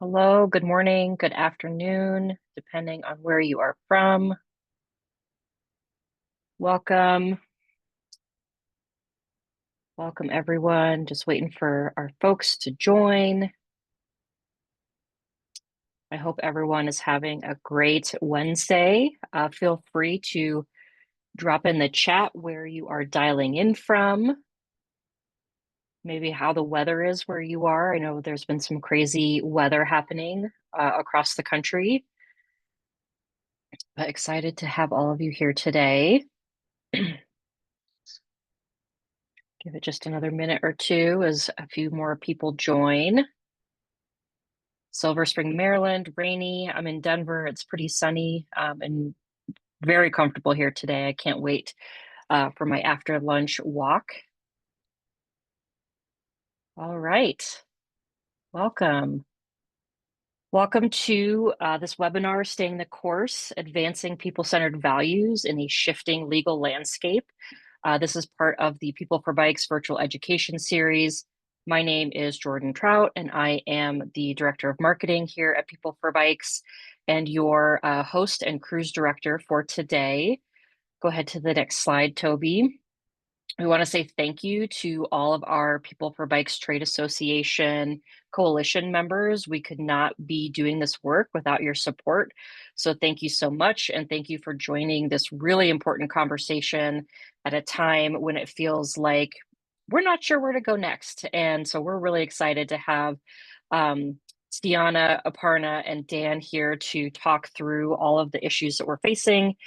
Hello, good morning, good afternoon, depending on where you are from. Welcome. Welcome, everyone. Just waiting for our folks to join. I hope everyone is having a great Wednesday. Feel free to drop in the chat where you are dialing in from, maybe how the weather is where you are. I know there's been some crazy weather happening across the country, but excited to have all of you here today. Give it just another minute or two as a few more people join. Silver Spring, Maryland, rainy. I'm in Denver. It's pretty sunny and very comfortable here today. I can't wait for my after lunch walk. All right. Welcome. Welcome to this webinar, Staying the Course, Advancing People-Centered Values in a Shifting Legal Landscape. This is part of the People for Bikes virtual education series. My name is Jordan Trout, and I am the Director of Marketing here at People for Bikes and your host and cruise director for today. Go ahead to the next slide, Toby. We want to say thank you to all of our People for Bikes Trade Association coalition members. We could not be doing this work without your support. So thank you so much. And thank you for joining this really important conversation at a time when it feels like we're not sure where to go next. And so we're really excited to have Cianna, Aparna, and Dan here to talk through all of the issues that we're facing.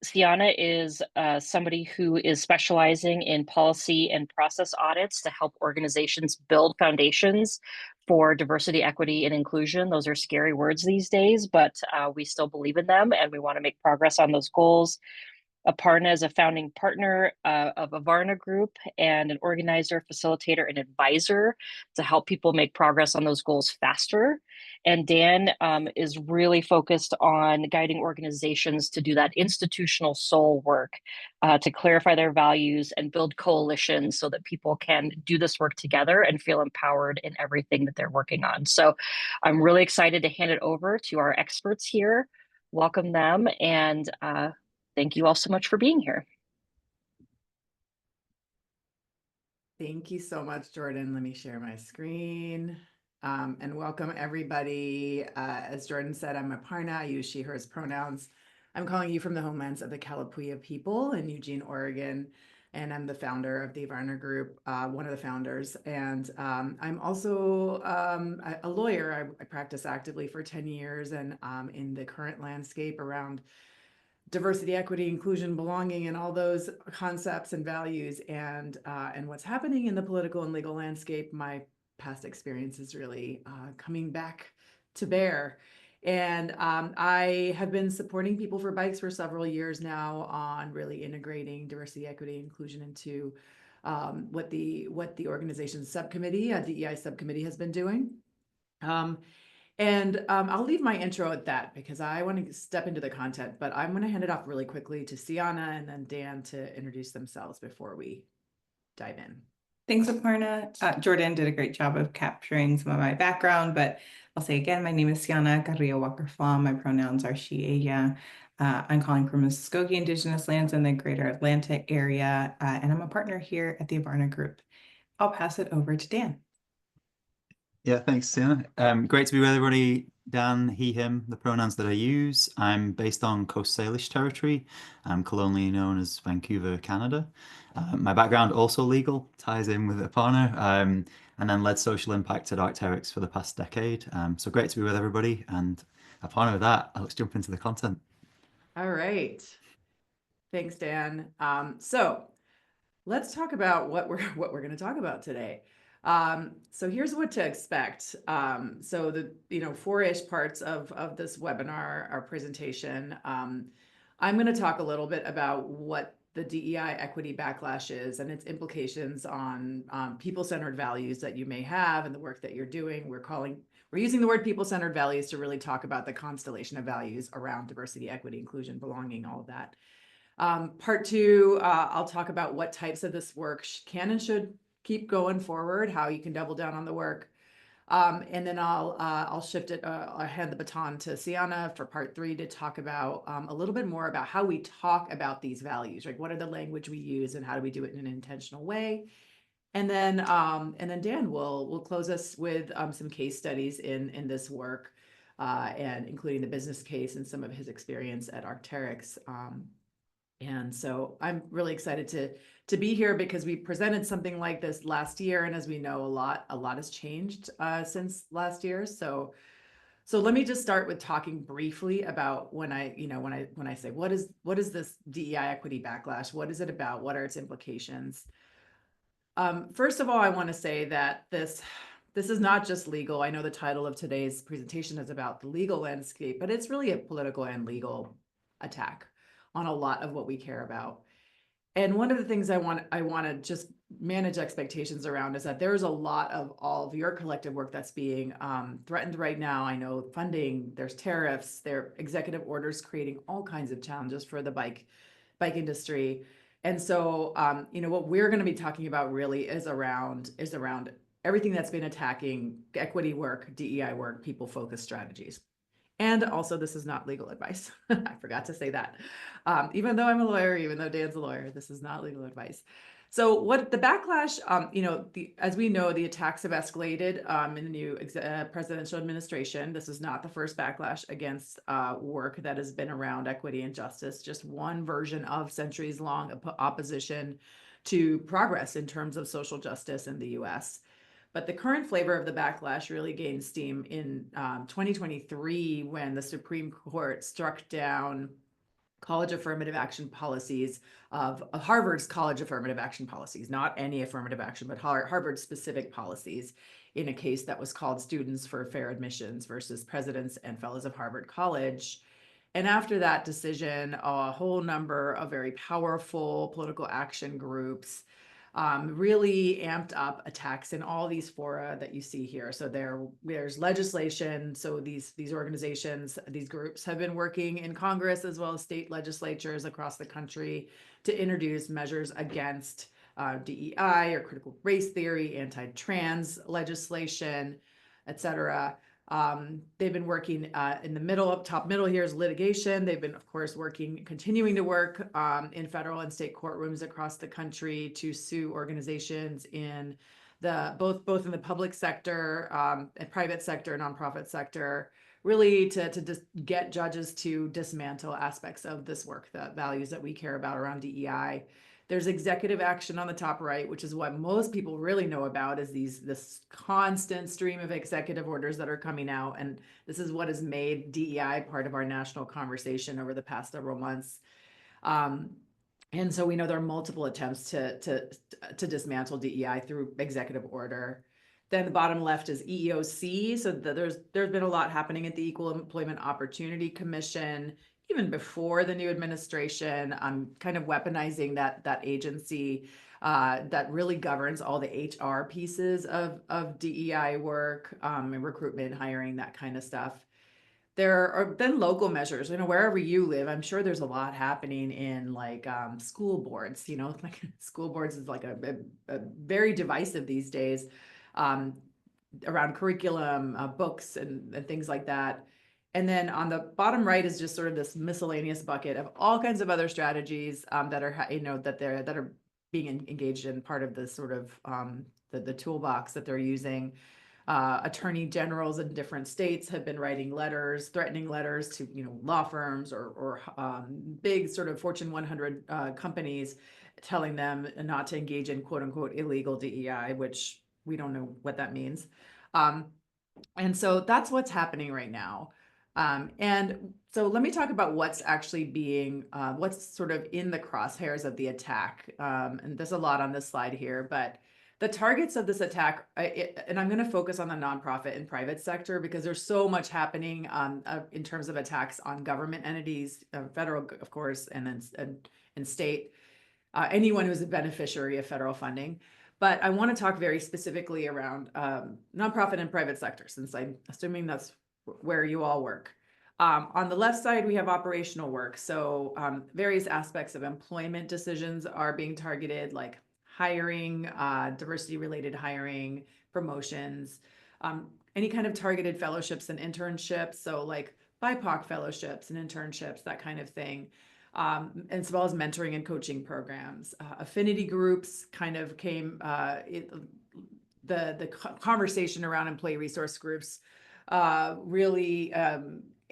Cianna is somebody who is specializing in policy and process audits to help organizations build foundations for diversity, equity, and inclusion. Those are scary words these days, but we still believe in them and we want to make progress on those goals. Aparna is a founding partner of Avarna Group and an organizer, facilitator, and advisor to help people make progress on those goals faster. And Dan is really focused on guiding organizations to do that institutional soul work, to clarify their values and build coalitions so that people can do this work together and feel empowered in everything that they're working on. So I'm really excited to hand it over to our experts here, welcome them, and thank you all so much for being here. Thank you so much, Jordan. Let me share my screen. And welcome everybody. As Jordan said, I'm Aparna. I use she, hers pronouns. I'm calling you from the homelands of the Kalapuya people in Eugene, Oregon. And I'm the founder of the Avarna Group, one of the founders. And I'm also a lawyer. I practice actively for 10 years and in the current landscape around diversity, equity, inclusion, belonging, and all those concepts and values, and what's happening in the political and legal landscape. My past experience is really coming back to bear. And I have been supporting People for Bikes for several years now on really integrating diversity, equity, inclusion into what the organization's subcommittee, DEI subcommittee, has been doing. I'll leave my intro at that because I want to step into the content, but I'm going to hand it off really quickly to Cianna and then Dan to introduce themselves before we dive in. Thanks, Aparna. Jordan did a great job of capturing some of my background, but I'll say again, my name is Cianna Carrillo Walker-Flom. My pronouns are she, ella. I'm calling from Muskogee Indigenous lands in the greater Atlanta area, and I'm a partner here at the Avarna Group. I'll pass it over to Dan. Yeah, thanks, Cianna. Great to be with everybody. Dan, he, him, the pronouns that I use. I'm based on Coast Salish territory. I'm colonially known as Vancouver, Canada. My background also legal, ties in with Aparna, and then led social impact at Arc'teryx for the past decade. So great to be with everybody. And Aparna, with that, let's jump into the content. All right. Thanks, Dan. So let's talk about what we're going to talk about today. So here's what to expect. So the four-ish parts of this webinar, our presentation. I'm going to talk a little bit about what the DEI equity backlash is and its implications on people-centered values that you may have and the work that you're doing. We're using the word people-centered values to really talk about the constellation of values around diversity, equity, inclusion, belonging, all of that. Part two, I'll talk about what types of this work can and should keep going forward, how you can double down on the work. And then I'll shift it. I'll hand the baton to Cianna for part 3 to talk about a little bit more about how we talk about these values, right? What are the language we use and how do we do it in an intentional way? And then Dan will close us with some case studies in this work, and including the business case and some of his experience at Arc'teryx. And so I'm really excited to be here because we presented something like this last year, and as we know, a lot has changed since last year. So let me just start with talking briefly about when I say what is this DEI equity backlash? What is it about? What are its implications? First of all, I want to say that this is not just legal. I know the title of today's presentation is about the legal landscape, but it's really a political and legal attack on a lot of what we care about. And one of the things I want to just manage expectations around is that there's a lot of all of your collective work that's being threatened right now. I know funding, there's tariffs, there are executive orders creating all kinds of challenges for the bike industry. And so, what we're going to be talking about really is around everything that's been attacking equity work, DEI work, people-focused strategies. And also, this is not legal advice. I forgot to say that. Even though I'm a lawyer, even though Dan's a lawyer, this is not legal advice. So what the backlash, as we know, the attacks have escalated in the new presidential administration. This is not the first backlash against work that has been around equity and justice, just one version of centuries-long opposition to progress in terms of social justice in the US. But the current flavor of the backlash really gained steam in 2023 when the Supreme Court struck down college affirmative action policies of Harvard's college affirmative action policies, not any affirmative action, but Harvard specific policies in a case that was called Students for Fair Admissions versus Presidents and Fellows of Harvard College. And after that decision, a whole number of very powerful political action groups really amped up attacks in all these fora that you see here. So there's legislation. So these organizations, these groups have been working in Congress as well as state legislatures across the country to introduce measures against DEI or critical race theory, anti-trans legislation, et cetera. They've been working in the top middle here is litigation. They've been, of course, continuing to work in federal and state courtrooms across the country to sue organizations in both in the public sector, and private sector, nonprofit sector, really to just get judges to dismantle aspects of this work, the values that we care about around DEI. There's executive action on the top right, which is what most people really know about, is this constant stream of executive orders that are coming out. And this is what has made DEI part of our national conversation over the past several months. And so we know there are multiple attempts to dismantle DEI through executive order. Then the bottom left is EEOC. So there's been a lot happening at the Equal Employment Opportunity Commission, even before the new administration, kind of weaponizing that agency that really governs all the HR pieces of DEI work, and recruitment, hiring, that kind of stuff. There are then local measures, wherever you live, I'm sure there's a lot happening in like school boards, like school boards is like a very divisive these days, around curriculum, books and things like that. And then on the bottom right is just sort of this miscellaneous bucket of all kinds of other strategies that are being engaged in, part of this sort of the toolbox that they're using. Attorney generals in different states have been writing letters, threatening letters to law firms or big sort of Fortune 100 companies, telling them not to engage in quote unquote illegal DEI, which we don't know what that means. And so that's what's happening right now. And so let me talk about what's actually what's sort of in the crosshairs of the attack. And there's a lot on this slide here, but the targets of this attack, and I'm going to focus on the nonprofit and private sector because there's so much happening in terms of attacks on government entities, federal, of course, and state, anyone who's a beneficiary of federal funding. But I want to talk very specifically around nonprofit and private sector, since I'm assuming that's where you all work. On the left side, we have operational work. So various aspects of employment decisions are being targeted, like hiring, diversity-related hiring, promotions, any kind of targeted fellowships and internships, so like BIPOC fellowships and internships, that kind of thing, as well as mentoring and coaching programs. Affinity groups kind of came, the conversation around employee resource groups really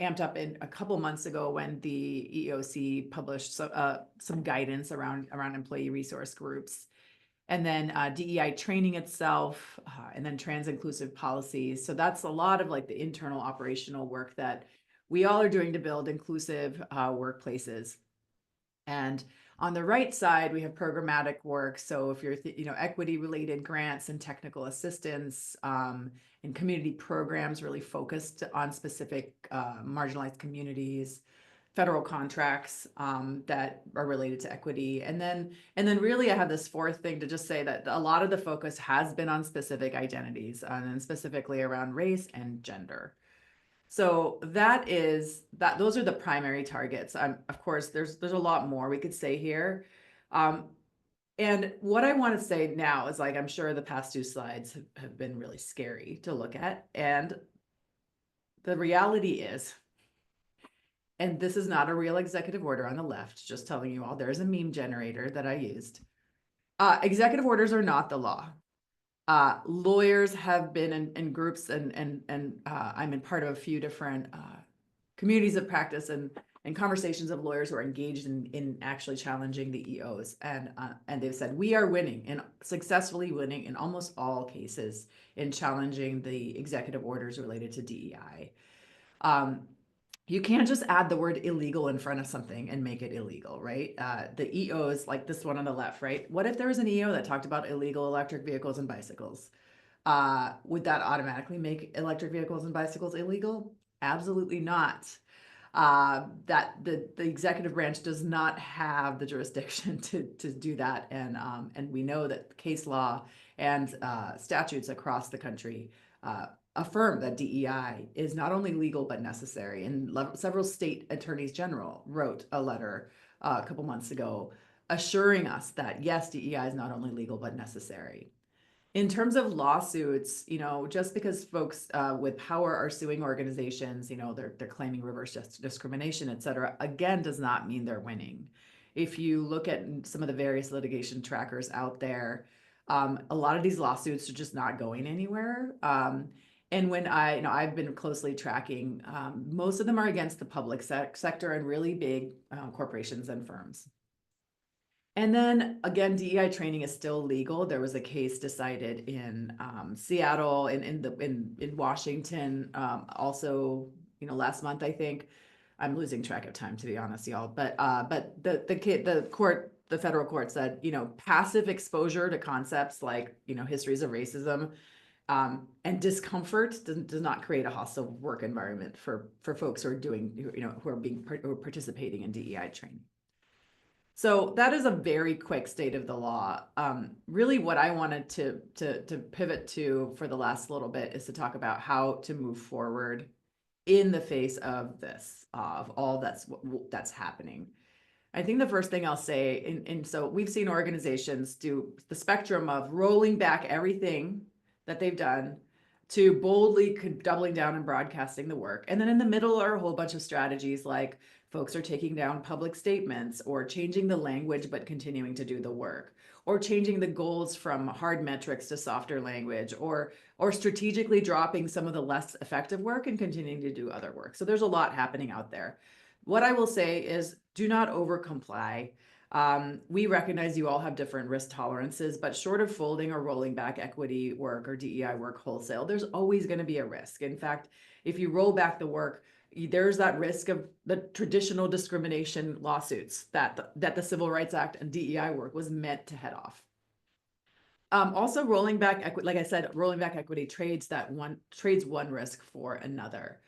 amped up in a couple months ago when the EEOC published some guidance around employee resource groups. And then DEI training itself, and then trans-inclusive policies. So that's a lot of like the internal operational work that we all are doing to build inclusive workplaces. And on the right side, we have programmatic work. So if you're, equity-related grants and technical assistance, and community programs really focused on specific marginalized communities, federal contracts that are related to equity. And then really I have this fourth thing to just say that a lot of the focus has been on specific identities, and specifically around race and gender. So those are the primary targets. Of course, there's a lot more we could say here. And what I want to say now is, like, I'm sure the past two slides have been really scary to look at. And the reality is, and this is not a real executive order on the left, just telling you all, there's a meme generator that I used. Executive orders are not the law. Lawyers have been in groups, and I'm in part of a few different communities of practice and conversations of lawyers who are engaged in actually challenging the EOs. And they've said, we are winning and successfully winning in almost all cases in challenging the executive orders related to DEI. You can't just add the word illegal in front of something and make it illegal, right? The EOs, like this one on the left, right? What if there was an EO that talked about illegal electric vehicles and bicycles? Would that automatically make electric vehicles and bicycles illegal? Absolutely not. That the executive branch does not have the jurisdiction to do that. And we know that case law and statutes across the country affirm that DEI is not only legal but necessary. And several state attorneys general wrote a letter a couple months ago assuring us that yes, DEI is not only legal but necessary. In terms of lawsuits, just because folks with power are suing organizations, they're claiming reverse discrimination, et cetera, again, does not mean they're winning. If you look at some of the various litigation trackers out there, a lot of these lawsuits are just not going anywhere. And when I've been closely tracking, most of them are against the public sector and really big corporations and firms. And then again, DEI training is still legal. There was a case decided in Seattle, in Washington, also, last month, I think. I'm losing track of time, to be honest, y'all. But the federal court said, passive exposure to concepts like, histories of racism and discomfort does not create a hostile work environment for folks who are participating in DEI training. So that is a very quick state of the law. Really what I wanted to pivot to for the last little bit is to talk about how to move forward in the face of this, of all that's happening. I think the first thing I'll say, and so we've seen organizations do the spectrum of rolling back everything that they've done to boldly doubling down and broadcasting the work. And then in the middle are a whole bunch of strategies like folks are taking down public statements or changing the language but continuing to do the work, or changing the goals from hard metrics to softer language, or strategically dropping some of the less effective work and continuing to do other work. So there's a lot happening out there. What I will say is do not overcomply. We recognize you all have different risk tolerances, but short of folding or rolling back equity work or DEI work wholesale, there's always going to be a risk. In fact, if you roll back the work, there's that risk of the traditional discrimination lawsuits that the Civil Rights Act and DEI work was meant to head off. Also, rolling back equity, like I said, rolling back equity trades one risk for another.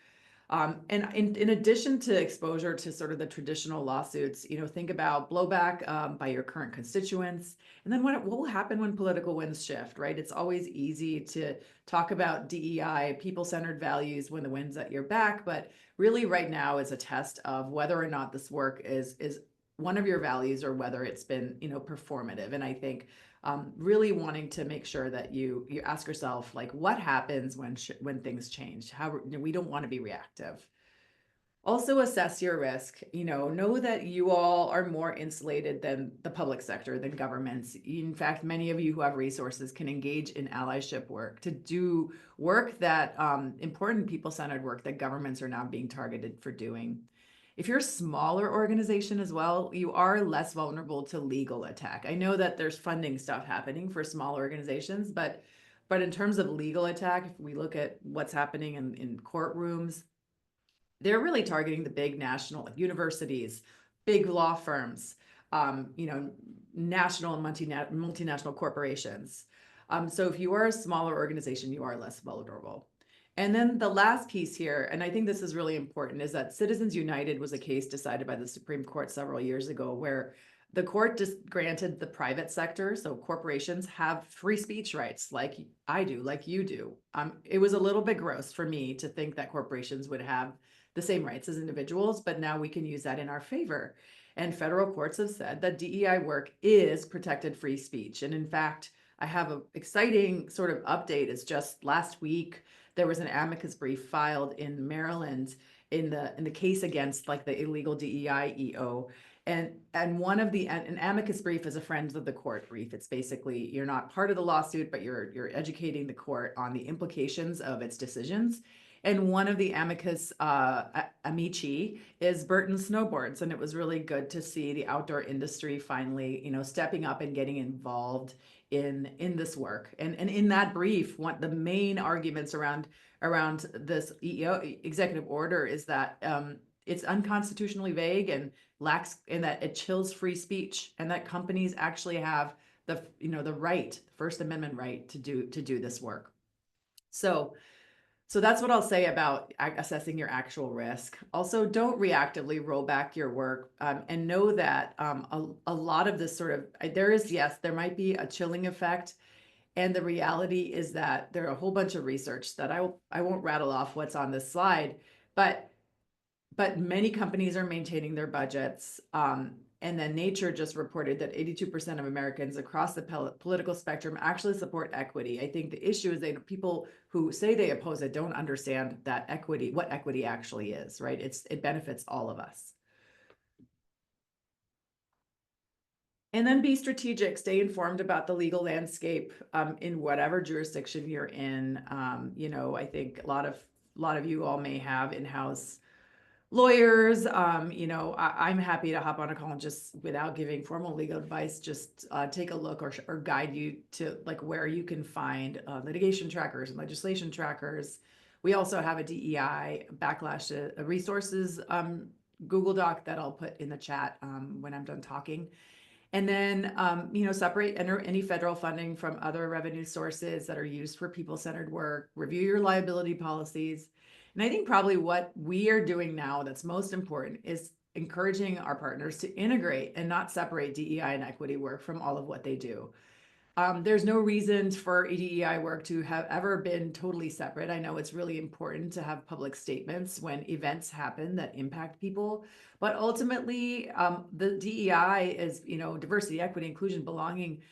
And in addition to exposure to sort of the traditional lawsuits, think about blowback by your current constituents, and then what will happen when political winds shift, right? It's always easy to talk about DEI, people-centered values when the wind's at your back, but really right now is a test of whether or not this work is one of your values or whether it's been, performative. And I think really wanting to make sure that you ask yourself, like, what happens when things change? How we don't want to be reactive. Also assess your risk. Know that you all are more insulated than the public sector, than governments. In fact, many of you who have resources can engage in allyship work to do work that important people-centered work that governments are now being targeted for doing. If you're a smaller organization as well, you are less vulnerable to legal attack. I know that there's funding stuff happening for small organizations, but in terms of legal attack, if we look at what's happening in courtrooms, they're really targeting the big national, like universities, big law firms, national and multinational corporations. So if you are a smaller organization, you are less vulnerable. And then the last piece here, and I think this is really important, is that Citizens United was a case decided by the Supreme Court several years ago where the court just granted the private sector, so corporations have free speech rights like I do, like you do. It was a little bit gross for me to think that corporations would have the same rights as individuals, but now we can use that in our favor. And federal courts have said that DEI work is protected free speech. And in fact, I have an exciting sort of update. It's just last week, there was an amicus brief filed in Maryland in the case against like the illegal DEI EO. And one of an amicus brief is a friends of the court brief. It's basically, you're not part of the lawsuit, but you're educating the court on the implications of its decisions. And one of the amicus amici is Burton Snowboards. And it was really good to see the outdoor industry finally, stepping up and getting involved in this work. And in that brief, the main arguments around this EEO executive order is that it's unconstitutionally vague and lacks, and that it chills free speech, and that companies actually have the right, First Amendment right to do this work. So that's what I'll say about assessing your actual risk. Also, don't reactively roll back your work, and know that a lot of this sort of, there might be a chilling effect. And the reality is that there are a whole bunch of research that I won't rattle off what's on this slide, but many companies are maintaining their budgets. And then Nature just reported that 82% of Americans across the political spectrum actually support equity. I think the issue is that people who say they oppose it don't understand that what equity actually is, right? It benefits all of us. And then be strategic, stay informed about the legal landscape in whatever jurisdiction you're in. I think a lot of you all may have in-house lawyers. I'm happy to hop on a call and just, without giving formal legal advice, just take a look or guide you to like where you can find litigation trackers and legislation trackers. We also have a DEI backlash resources Google Doc that I'll put in the chat when I'm done talking. And then, separate any federal funding from other revenue sources that are used for people-centered work, review your liability policies. And I think probably what we are doing now that's most important is encouraging our partners to integrate and not separate DEI and equity work from all of what they do. There's no reason for DEI work to have ever been totally separate. I know it's really important to have public statements when events happen that impact people, but ultimately, the DEI is, diversity, equity, inclusion, belonging.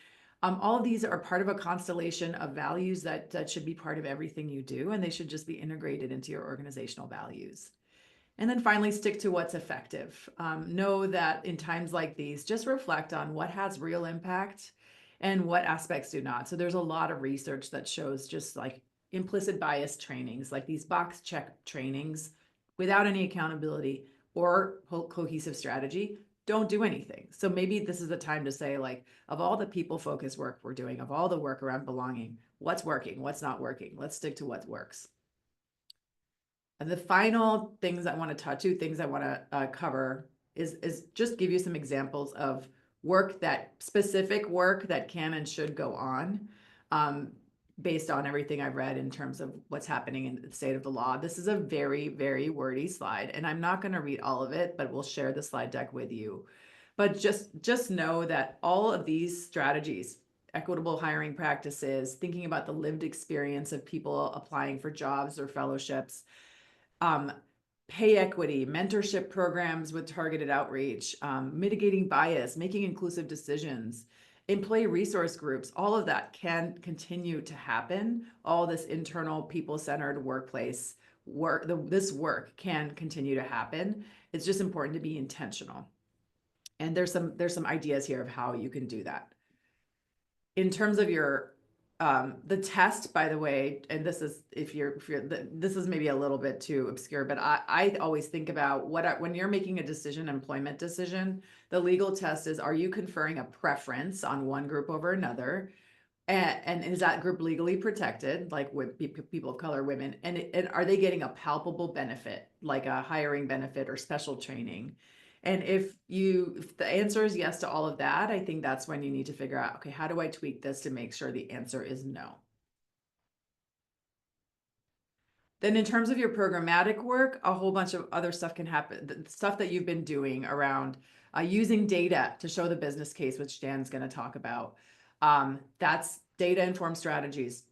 All of these are part of a constellation of values that should be part of everything you do, and they should just be integrated into your organizational values. And then finally, stick to what's effective. Know that in times like these, just reflect on what has real impact and what aspects do not. So there's a lot of research that shows just like implicit bias trainings, like these box check trainings without any accountability or cohesive strategy, don't do anything. So maybe this is the time to say, like, of all the people-focused work we're doing, of all the work around belonging, what's working, what's not working? Let's stick to what works. And the final things I want to touch on, things I want to cover is just give you some examples of specific work that can and should go on based on everything I've read in terms of what's happening in the state of the law. This is a very, very wordy slide, and I'm not going to read all of it, but we'll share the slide deck with you. But just know that all of these strategies, equitable hiring practices, thinking about the lived experience of people applying for jobs or fellowships, pay equity, mentorship programs with targeted outreach, mitigating bias, making inclusive decisions, employee resource groups, all of that can continue to happen. All this internal people-centered workplace work, this work can continue to happen. It's just important to be intentional. And there's some ideas here of how you can do that. In terms of your the test, by the way, and this is this is maybe a little bit too obscure, but I always think about when you're making a decision, employment decision, the legal test is, are you conferring a preference on one group over another? And is that group legally protected, like with people of color, women? And are they getting a palpable benefit, like a hiring benefit or special training? And if the answer is yes to all of that, I think that's when you need to figure out, okay, how do I tweak this to make sure the answer is no? Then in terms of your programmatic work, a whole bunch of other stuff can happen. The stuff that you've been doing around using data to show the business case, which Dan's going to talk about. That's data-informed strategies,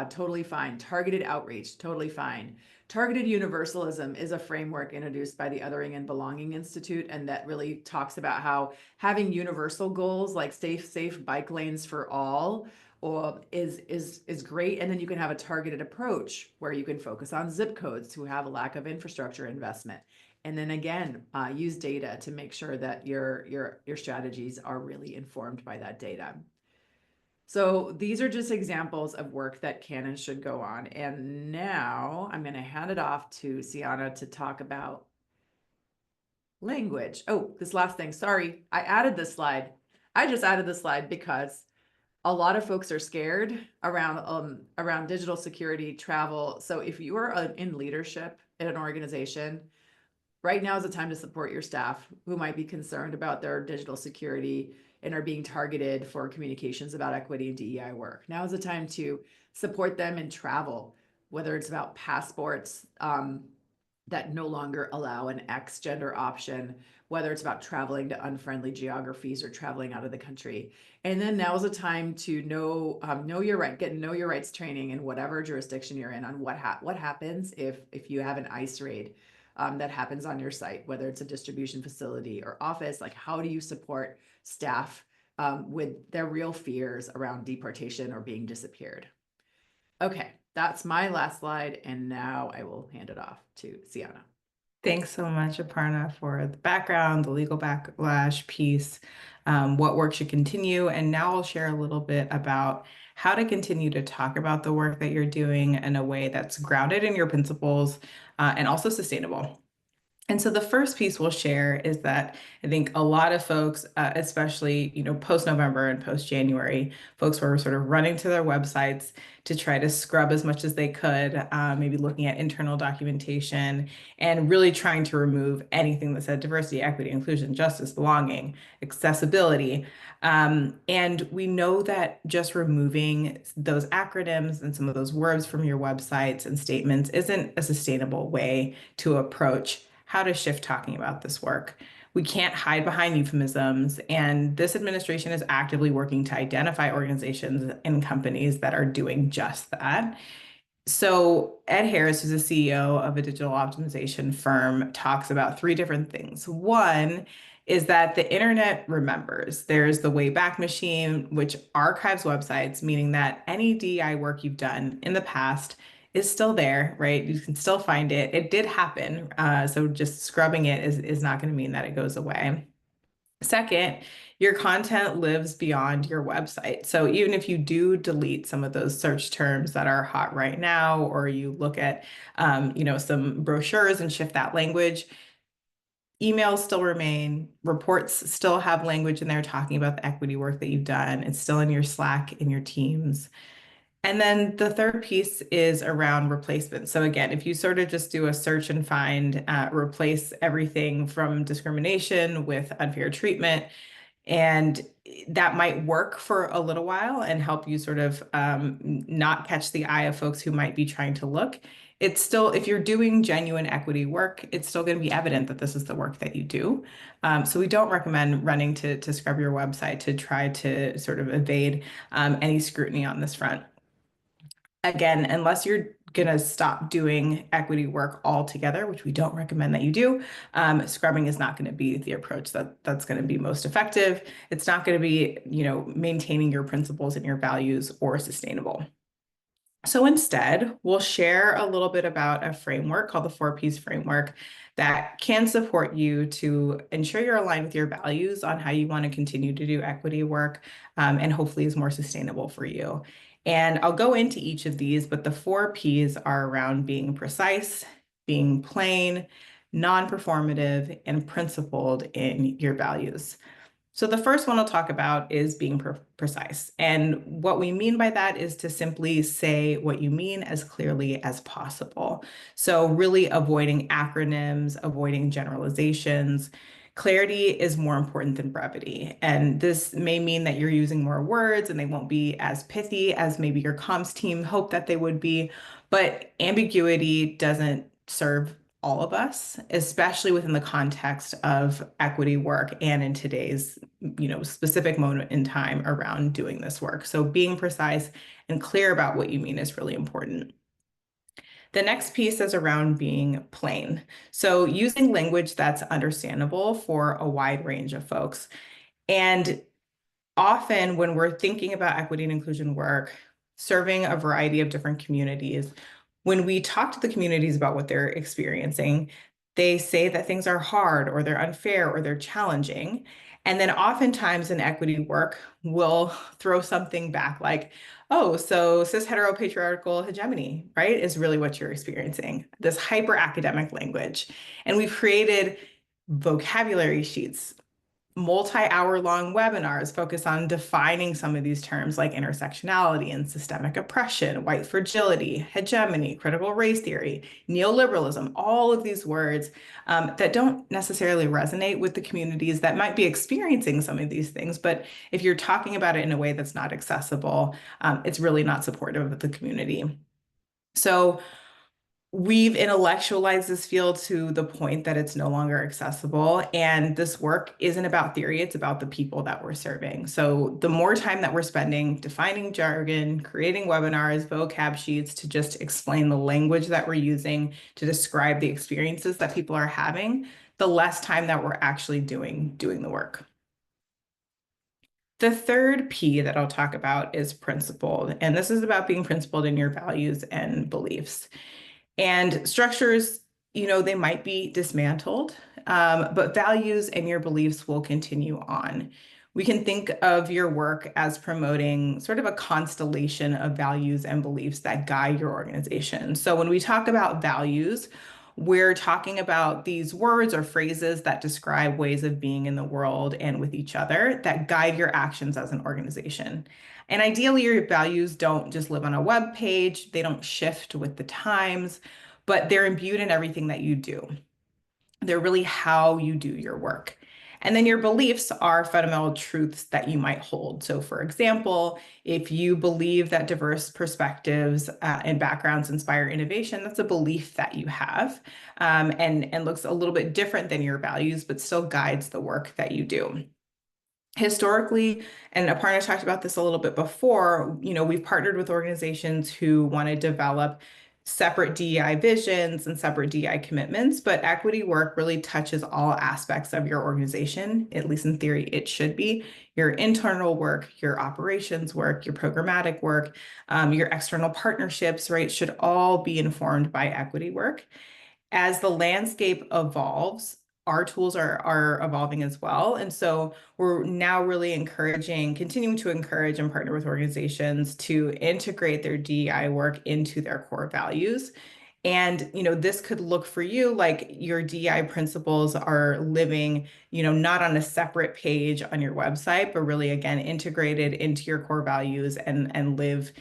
totally fine. Targeted outreach, totally fine. Targeted universalism is a framework introduced by the Othering and Belonging Institute, and that really talks about how having universal goals like safe bike lanes for all is great. And then you can have a targeted approach where you can focus on zip codes who have a lack of infrastructure investment. And then again, use data to make sure that your strategies are really informed by that data. So these are just examples of work that can and should go on. And now I'm going to hand it off to Cianna to talk about language. Oh, this last thing. Sorry, I added this slide. I just added this slide because a lot of folks are scared around digital security, travel. So if you are in leadership at an organization, right now is the time to support your staff who might be concerned about their digital security and are being targeted for communications about equity and DEI work. Now is the time to support them in travel, whether it's about passports that no longer allow an X gender option, whether it's about traveling to unfriendly geographies or traveling out of the country. And then now is a time to know your right, get know your rights training in whatever jurisdiction you're in on what happens if you have an ICE raid that happens on your site, whether it's a distribution facility or office. Like, how do you support staff with their real fears around deportation or being disappeared? Okay, that's my last slide, and now I will hand it off to Cianna. Thanks so much, Aparna, for the background, the legal backlash piece, what work should continue. And now I'll share a little bit about how to continue to talk about the work that you're doing in a way that's grounded in your principles and also sustainable. And so the first piece we'll share is that I think a lot of folks, especially, post-November and post-January, folks were sort of running to their websites to try to scrub as much as they could, maybe looking at internal documentation and really trying to remove anything that said diversity, equity, inclusion, justice, belonging, accessibility. And we know that just removing those acronyms and some of those words from your websites and statements isn't a sustainable way to approach how to shift talking about this work. We can't hide behind euphemisms, and this administration is actively working to identify organizations and companies that are doing just that. So Ed Harris, who's the CEO of a digital optimization firm, talks about three different things. One is that the internet remembers. There's the Wayback Machine, which archives websites, meaning that any DEI work you've done in the past is still there, right? You can still find it. It did happen. So just scrubbing it is not going to mean that it goes away. Second, your content lives beyond your website. So even if you do delete some of those search terms that are hot right now, or you look at, some brochures and shift that language, emails still remain, reports still have language in there talking about the equity work that you've done. It's still in your Slack, in your Teams. And then the third piece is around replacement. So again, if you sort of just do a search and find, replace everything from discrimination with unfair treatment, and that might work for a little while and help you sort of not catch the eye of folks who might be trying to look. It's still, if you're doing genuine equity work, it's still going to be evident that this is the work that you do. So we don't recommend running to scrub your website to try to sort of evade any scrutiny on this front. Again, unless you're going to stop doing equity work altogether, which we don't recommend that you do. Scrubbing is not going to be the approach that's going to be most effective. It's not going to be, maintaining your principles and your values or sustainable. So instead, we'll share a little bit about a framework called the 4Ps framework that can support you to ensure you're aligned with your values on how you want to continue to do equity work, and hopefully is more sustainable for you. And I'll go into each of these, but the 4Ps are around being precise, being plain, non-performative, and principled in your values. So the first one I'll talk about is being precise. And what we mean by that is to simply say what you mean as clearly as possible. So really avoiding acronyms, avoiding generalizations. Clarity is more important than brevity. And this may mean that you're using more words and they won't be as pithy as maybe your comms team hoped that they would be. But ambiguity doesn't serve all of us, especially within the context of equity work and in today's, specific moment in time around doing this work. So being precise and clear about what you mean is really important. The next piece is around being plain. So using language that's understandable for a wide range of folks. And often when we're thinking about equity and inclusion work, serving a variety of different communities, when we talk to the communities about what they're experiencing, they say that things are hard or they're unfair or they're challenging. And then oftentimes in equity work, we'll throw something back like, oh, so cis heteropatriarchal hegemony, right, is really what you're experiencing, this hyper academic language. And we've created vocabulary sheets, multi-hour long webinars focus on defining some of these terms like intersectionality and systemic oppression, white fragility, hegemony, critical race theory, neoliberalism, all of these words that don't necessarily resonate with the communities that might be experiencing some of these things. But if you're talking about it in a way that's not accessible, it's really not supportive of the community. So we've intellectualized this field to the point that it's no longer accessible. And this work isn't about theory, it's about the people that we're serving. So the more time that we're spending defining jargon, creating webinars, vocab sheets to just explain the language that we're using to describe the experiences that people are having, the less time that we're actually doing the work. The third P that I'll talk about is principled. And this is about being principled in your values and beliefs. And structures, they might be dismantled, but values and your beliefs will continue on. We can think of your work as promoting sort of a constellation of values and beliefs that guide your organization. So when we talk about values, we're talking about these words or phrases that describe ways of being in the world and with each other that guide your actions as an organization. And ideally, your values don't just live on a web page, they don't shift with the times, but they're imbued in everything that you do. They're really how you do your work. And then your beliefs are fundamental truths that you might hold. So for example, if you believe that diverse perspectives and backgrounds inspire innovation, that's a belief that you have, and looks a little bit different than your values, but still guides the work that you do. Historically, and Aparna talked about this a little bit before, we've partnered with organizations who want to develop separate DEI visions and separate DEI commitments, but equity work really touches all aspects of your organization, at least in theory it should be. Your internal work, your operations work, your programmatic work, your external partnerships, right, should all be informed by equity work. As the landscape evolves, our tools are evolving as well. And so we're now really continuing to encourage and partner with organizations to integrate their DEI work into their core values. And, this could look for you like your DEI principles are living, not on a separate page on your website, but really, again, integrated into your core values and live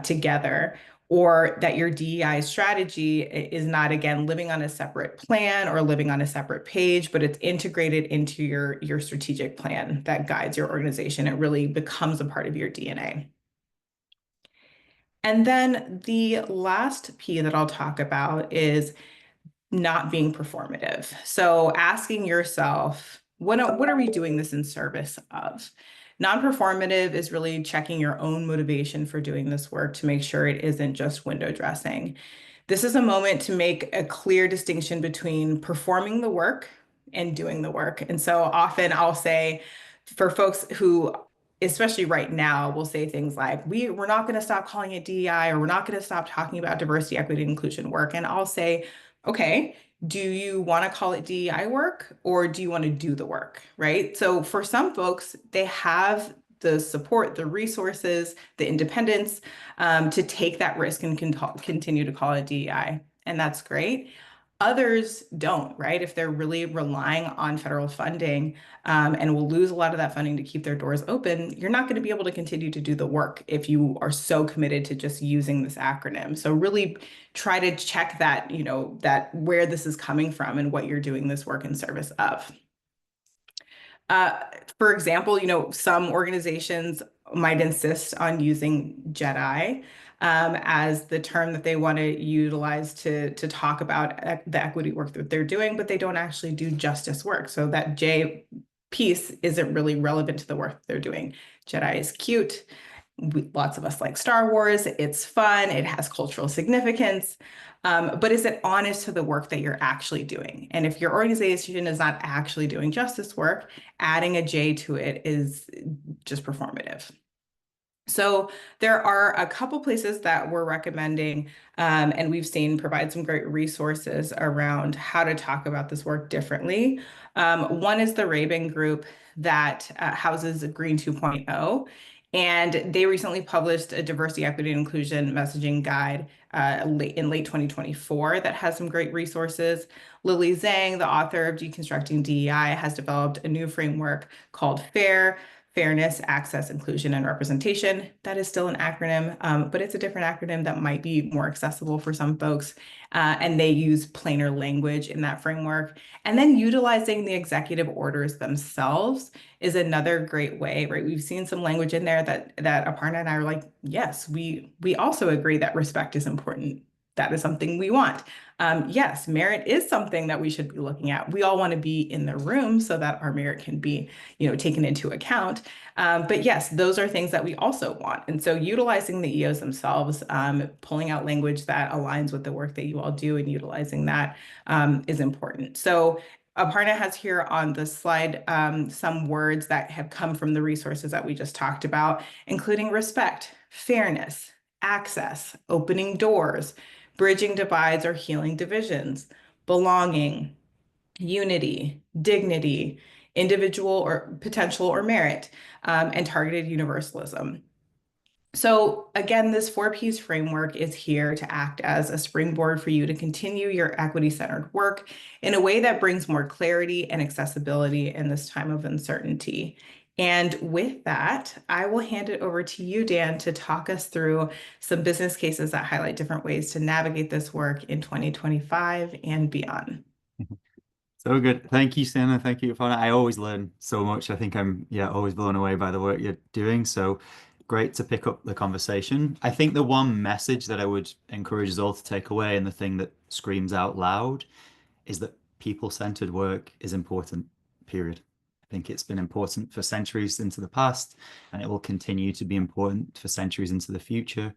together. Or that your DEI strategy is not, again, living on a separate plan or living on a separate page, but it's integrated into your strategic plan that guides your organization. It really becomes a part of your DNA. And then the last P that I'll talk about is not being performative. So asking yourself, what are we doing this in service of? Non-performative is really checking your own motivation for doing this work to make sure it isn't just window dressing. This is a moment to make a clear distinction between performing the work and doing the work. And so often I'll say for folks who, especially right now, will say things like, we're not going to stop calling it DEI, or we're not going to stop talking about diversity, equity, and inclusion work. And I'll say, okay, do you want to call it DEI work, or do you want to do the work, right? So for some folks, they have the support, the resources, the independence to take that risk and continue to call it DEI. And that's great. Others don't, right? If they're really relying on federal funding and will lose a lot of that funding to keep their doors open, you're not going to be able to continue to do the work if you are so committed to just using this acronym. So really try to check that, that where this is coming from and what you're doing this work in service of. For example, some organizations might insist on using JEDI as the term that they want to utilize to talk about the equity work that they're doing, but they don't actually do justice work. So that J piece isn't really relevant to the work that they're doing. JEDI is cute. Lots of us like Star Wars. It's fun. It has cultural significance. But is it honest to the work that you're actually doing? And if your organization is not actually doing justice work, adding a J to it is just performative. So there are a couple places that we're recommending, and we've seen provide some great resources around how to talk about this work differently. One is the Rabin Group that houses Green 2.0. And they recently published a diversity, equity, and inclusion messaging guide in late 2024 that has some great resources. Lily Zhang, the author of Deconstructing DEI, has developed a new framework called FAIR, Fairness, Access, Inclusion, and Representation. That is still an acronym, but it's a different acronym that might be more accessible for some folks. And they use plainer language in that framework. And then utilizing the executive orders themselves is another great way, right? We've seen some language in there that Aparna and I are like, yes, we also agree that respect is important. That is something we want. Yes, merit is something that we should be looking at. We all want to be in the room so that our merit can be, taken into account. But yes, those are things that we also want. And so utilizing the EOs themselves, pulling out language that aligns with the work that you all do and utilizing that is important. So Aparna has here on the slide some words that have come from the resources that we just talked about, including respect, fairness, access, opening doors, bridging divides or healing divisions, belonging, unity, dignity, individual or potential or merit, and targeted universalism. So again, this 4Ps framework is here to act as a springboard for you to continue your equity-centered work in a way that brings more clarity and accessibility in this time of uncertainty. And with that, I will hand it over to you, Dan, to talk us through some business cases that highlight different ways to navigate this work in 2025 and beyond. So good. Thank you, Cianna. Thank you, Aparna. I always learn so much. I think I'm, always blown away by the work you're doing. So great to pick up the conversation. I think the one message that I would encourage us all to take away, and the thing that screams out loud, is that people-centered work is important, period. I think it's been important for centuries into the past, and it will continue to be important for centuries into the future.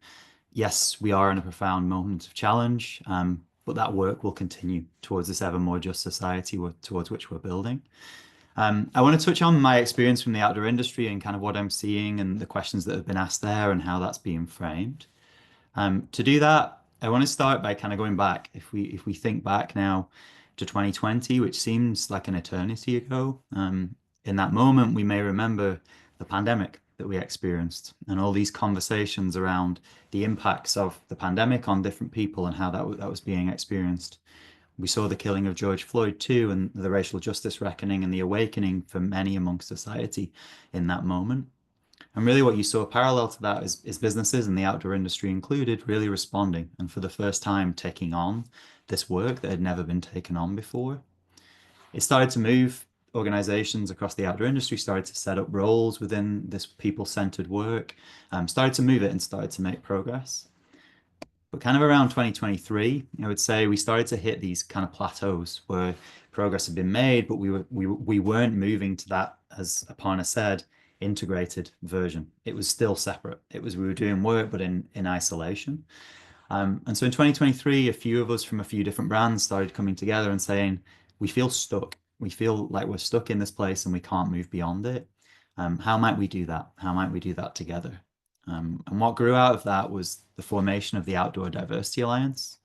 Yes, we are in a profound moment of challenge, but that work will continue towards this ever more just society towards which we're building. I want to touch on my experience from the outdoor industry and kind of what I'm seeing and the questions that have been asked there and how that's being framed. To do that, I want to start by kind of going back. If we think back now to 2020, which seems like an eternity ago, in that moment, we may remember the pandemic that we experienced and all these conversations around the impacts of the pandemic on different people and how that was being experienced. We saw the killing of George Floyd too, and the racial justice reckoning and the awakening for many amongst society in that moment. And really what you saw parallel to that is businesses, and the outdoor industry included, really responding and for the first time taking on this work that had never been taken on before. It started to move. Organizations across the outdoor industry started to set up roles within this people-centered work, started to move it and started to make progress. But kind of around 2023, I would say we started to hit these kind of plateaus where progress had been made, but we weren't moving to that, as Aparna said, integrated version. It was still separate. We were doing work, but in isolation. And so in 2023, a few of us from a few different brands started coming together and saying, we feel stuck. We feel like we're stuck in this place and we can't move beyond it. How might we do that? How might we do that together? And what grew out of that was the formation of the Outdoor Diversity Alliance.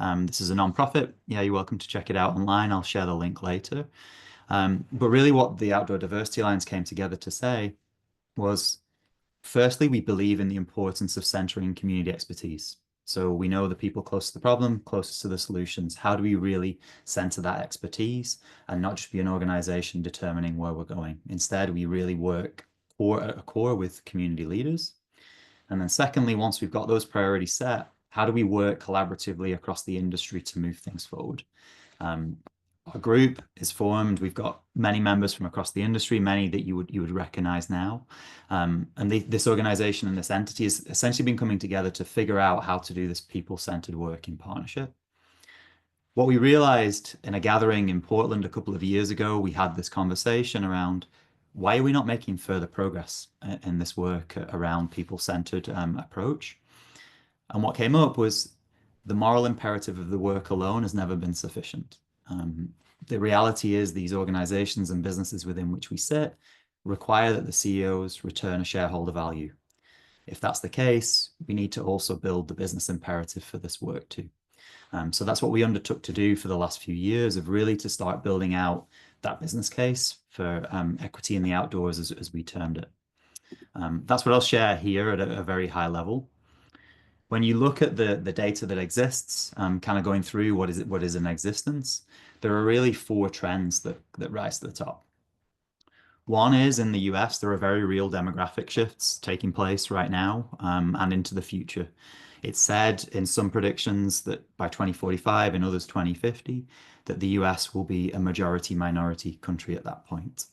This is a nonprofit. Yeah, you're welcome to check it out online. I'll share the link later. But really what the Outdoor Diversity Alliance came together to say was, firstly, we believe in the importance of centering community expertise. So we know the people closest to the problem, closest to the solutions. How do we really center that expertise and not just be an organization determining where we're going? Instead, we really work at a core with community leaders. And then secondly, once we've got those priorities set, how do we work collaboratively across the industry to move things forward? Our group is formed. We've got many members from across the industry, many that you would recognize now. And this organization and this entity has essentially been coming together to figure out how to do this people-centered work in partnership. What we realized in a gathering in Portland a couple of years ago, we had this conversation around, why are we not making further progress in this work around people-centered approach? And what came up was the moral imperative of the work alone has never been sufficient. The reality is these organizations and businesses within which we sit require that the CEOs return a shareholder value. If that's the case, we need to also build the business imperative for this work too. So that's what we undertook to do for the last few years, of really to start building out that business case for equity in the outdoors, as we termed it. That's what I'll share here at a very high level. When you look at the data that exists, kind of going through what is in existence, there are really 4 trends that rise to the top. One is, in the US, there are very real demographic shifts taking place right now and into the future. It's said in some predictions that by 2045, in others 2050, that the US will be a majority-minority country at that point.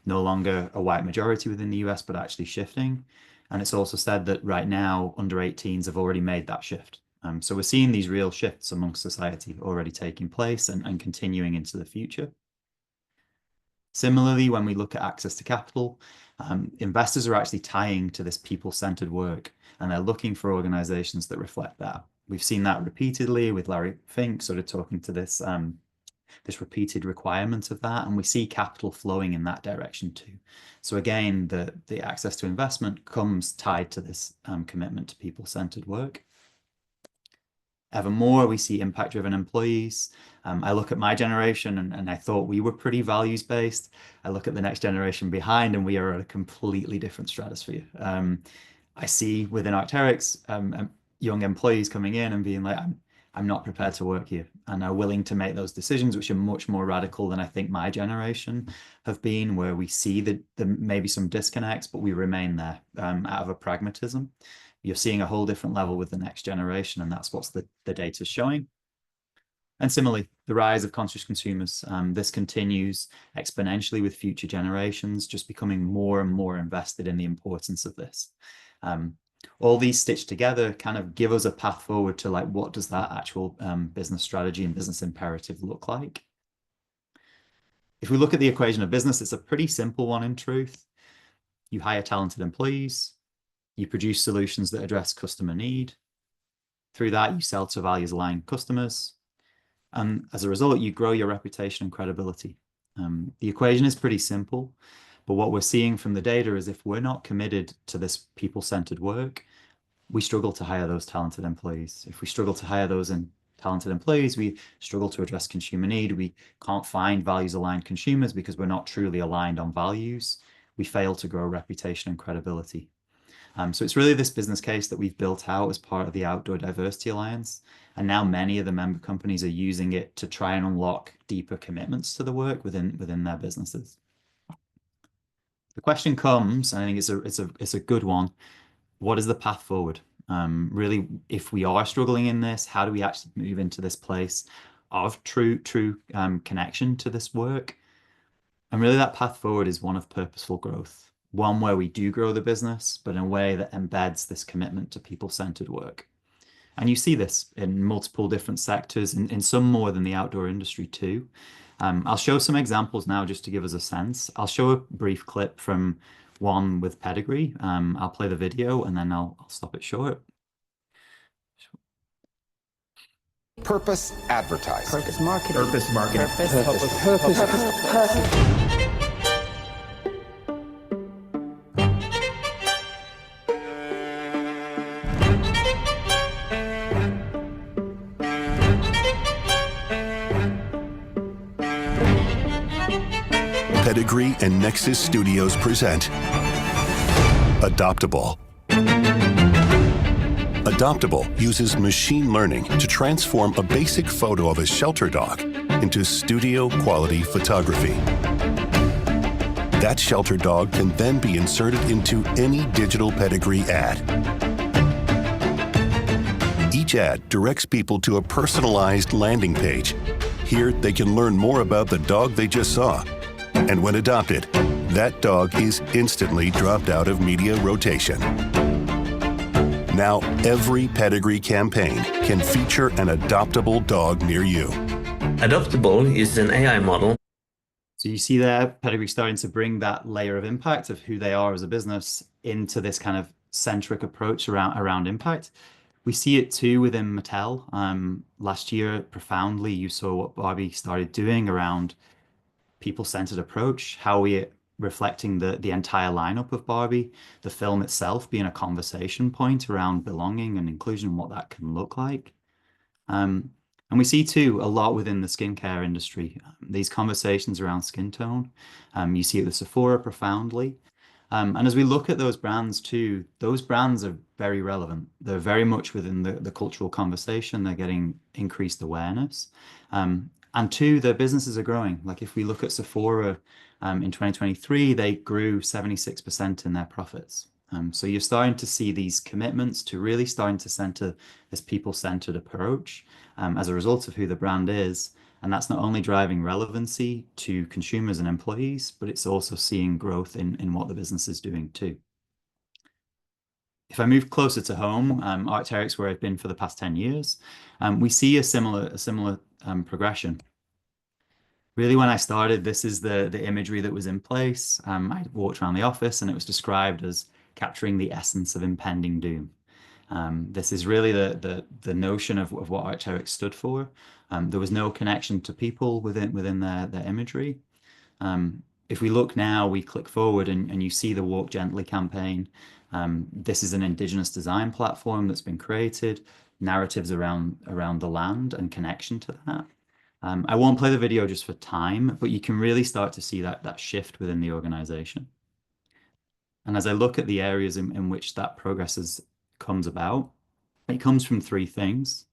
No longer a white majority within the US, but actually shifting. And it's also said that right now, under 18s have already made that shift. So we're seeing these real shifts amongst society already taking place and continuing into the future. Similarly, when we look at access to capital, investors are actually tying to this people-centered work, and they're looking for organizations that reflect that. We've seen that repeatedly with Larry Fink sort of talking to this repeated requirement of that, and we see capital flowing in that direction too. So again, the access to investment comes tied to this commitment to people-centered work. Ever more, we see impact-driven employees. I look at my generation and I thought we were pretty values-based. I look at the next generation behind and we are at a completely different stratosphere. I see within Arc'teryx young employees coming in and being like, I'm not prepared to work here, and are willing to make those decisions, which are much more radical than I think my generation have been, where we see the maybe some disconnects, but we remain there out of a pragmatism. You're seeing a whole different level with the next generation, and that's what the data is showing. And similarly, the rise of conscious consumers. This continues exponentially with future generations, just becoming more and more invested in the importance of this. All these stitched together kind of give us a path forward to, like, what does that actual business strategy and business imperative look like? If we look at the equation of business, it's a pretty simple one in truth. You hire talented employees, you produce solutions that address customer need. Through that, you sell to values-aligned customers. And as a result, you grow your reputation and credibility. The equation is pretty simple, but what we're seeing from the data is if we're not committed to this people-centered work, we struggle to hire those talented employees. If we struggle to hire those talented employees, we struggle to address consumer need. We can't find values-aligned consumers because we're not truly aligned on values. We fail to grow reputation and credibility. So it's really this business case that we've built out as part of the Outdoor Diversity Alliance. And now many of the member companies are using it to try and unlock deeper commitments to the work within their businesses. The question comes, and I think it's a good one. What is the path forward? Really, if we are struggling in this, how do we actually move into this place of true connection to this work? And really that path forward is one of purposeful growth, one where we do grow the business, but in a way that embeds this commitment to people-centered work. And you see this in multiple different sectors, in some more than the outdoor industry too. I'll show some examples now just to give us a sense. I'll show a brief clip from one with pedigree. I'll play the video and then I'll stop it short. Purpose advertising. Purpose marketing. Purpose marketing. Purpose. Pedigree and Nexus Studios present Adoptable. Adoptable uses machine learning to transform a basic photo of a shelter dog into studio-quality photography. That shelter dog can then be inserted into any digital pedigree ad. Each ad directs people to a personalized landing page. Here, they can learn more about the dog they just saw. And when adopted, that dog is instantly dropped out of media rotation. Now, every pedigree campaign can feature an adoptable dog near you. Adoptable is an AI model. So you see there, pedigree starting to bring that layer of impact of who they are as a business into this kind of centric approach around impact. We see it too within Mattel. Last year, profoundly, you saw what Barbie started doing around people-centered approach, how we reflecting the entire lineup of Barbie, the film itself being a conversation point around belonging and inclusion and what that can look like. And we see too a lot within the skincare industry, these conversations around skin tone. You see it with Sephora profoundly. And as we look at those brands too, those brands are very relevant. They're very much within the cultural conversation. They're getting increased awareness. And two, their businesses are growing. Like if we look at Sephora in 2023, they grew 76% in their profits. So you're starting to see these commitments to really starting to center this people-centered approach as a result of who the brand is. And that's not only driving relevancy to consumers and employees, but it's also seeing growth in what the business is doing too. If I move closer to home, Arc'teryx, where I've been for the past 10 years, we see a similar progression. Really, when I started, this is the imagery that was in place. I walked around the office and it was described as capturing the essence of impending doom. This is really the notion of what Arc'teryx stood for. There was no connection to people within their imagery. If we look now, we click forward and you see the Walk Gently campaign. This is an indigenous design platform that's been created, narratives around the land and connection to that. I won't play the video just for time, but you can really start to see that shift within the organization. And as I look at the areas in which that progress comes about, it comes from three things.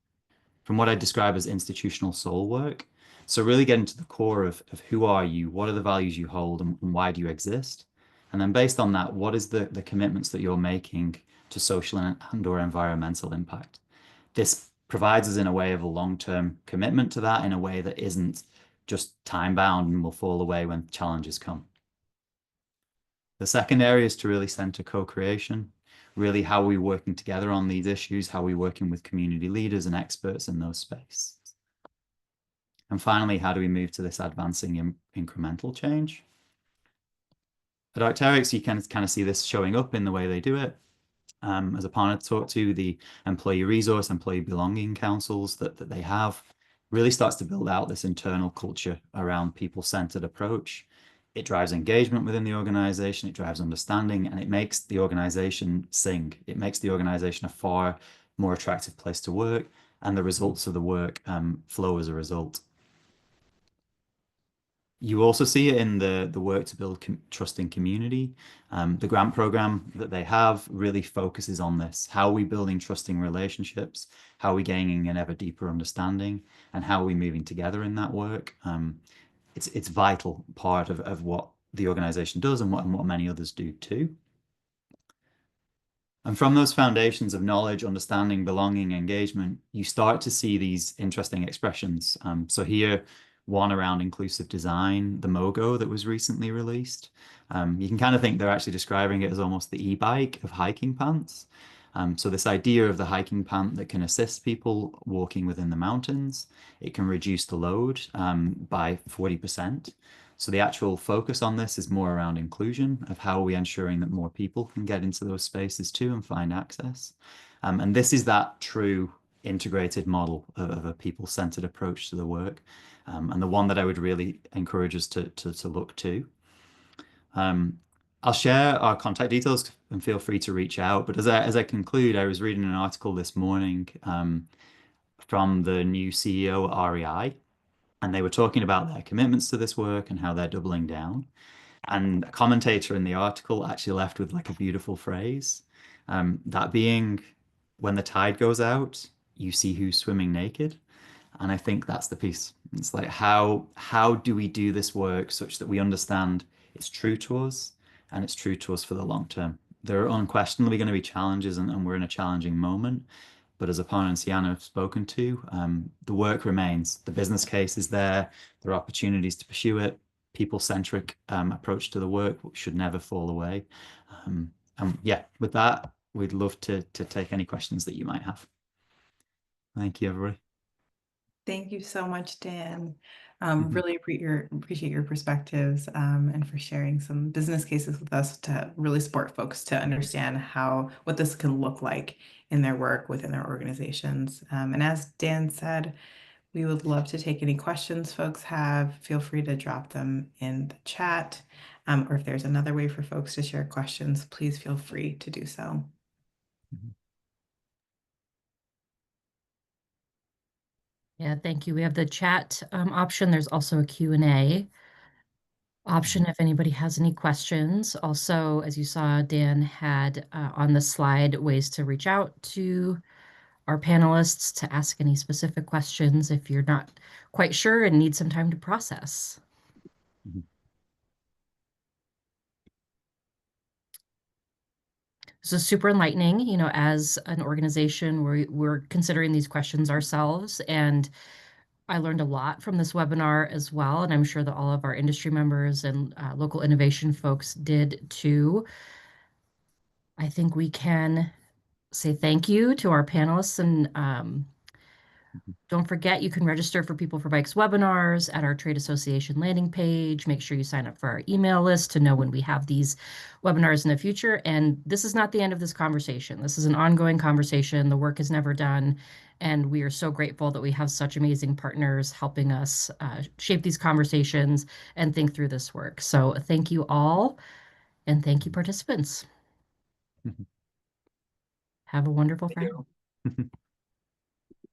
From what I describe as institutional soul work. So really getting to the core of who are you, what are the values you hold, and why do you exist? And then based on that, what is the commitments that you're making to social and or environmental impact? This provides us in a way of a long-term commitment to that in a way that isn't just time-bound and will fall away when challenges come. The second area is to really center co-creation. Really, how are we working together on these issues? How are we working with community leaders and experts in those spaces? And finally, how do we move to this advancing incremental change? At Arc'teryx, you can kind of see this showing up in the way they do it. As Aparna talked to, the employee resource, employee belonging councils that they have really starts to build out this internal culture around people-centered approach. It drives engagement within the organization, it drives understanding, and it makes the organization sing. It makes the organization a far more attractive place to work, and the results of the work flow as a result. You also see it in the work to build trust in community. The grant program that they have really focuses on this. How are we building trusting relationships? How are we gaining an ever deeper understanding? And how are we moving together in that work? It's a vital part of what the organization does and what many others do too. And from those foundations of knowledge, understanding, belonging, engagement, you start to see these interesting expressions. So here, one around inclusive design, the Mogo that was recently released. You can kind of think they're actually describing it as almost the e-bike of hiking pants. So this idea of the hiking pant that can assist people walking within the mountains, it can reduce the load by 40%. So the actual focus on this is more around inclusion, of how are we ensuring that more people can get into those spaces too and find access. And this is that true integrated model of a people-centered approach to the work, and the one that I would really encourage us to look to. I'll share our contact details and feel free to reach out. But as I conclude, I was reading an article this morning from the new CEO at REI, and they were talking about their commitments to this work and how they're doubling down. And a commentator in the article actually left with like a beautiful phrase, that being, when the tide goes out, you see who's swimming naked. And I think that's the piece. It's like, how do we do this work such that we understand it's true to us and it's true to us for the long term? There are unquestionably going to be challenges, and we're in a challenging moment. But as Aparna and Cianna have spoken to, the work remains. The business case is there. There are opportunities to pursue it. People-centric approach to the work should never fall away. And yeah, with that, we'd love to take any questions that you might have. Thank you, everybody. Thank you so much, Dan. Really appreciate your perspectives and for sharing some business cases with us to really support folks to understand what this can look like in their work within their organizations. And as Dan said, we would love to take any questions folks have. Feel free to drop them in the chat. Or if there's another way for folks to share questions, please feel free to do so. Yeah, thank you. We have the chat option. There's also a Q&A option if anybody has any questions. Also, as you saw, Dan had on the slide ways to reach out to our panelists to ask any specific questions if you're not quite sure and need some time to process. This is super enlightening. You know, as an organization, we're considering these questions ourselves, and I learned a lot from this webinar as well, and I'm sure that all of our industry members and local innovation folks did too. I think we can say thank you to our panelists, and don't forget, you can register for People for Bikes webinars at our trade association landing page. Make sure you sign up for our email list to know when we have these webinars in the future. And this is not the end of this conversation. This is an ongoing conversation. The work is never done. And we are so grateful that we have such amazing partners helping us shape these conversations and think through this work. So thank you all, and thank you, participants. Have a wonderful Friday.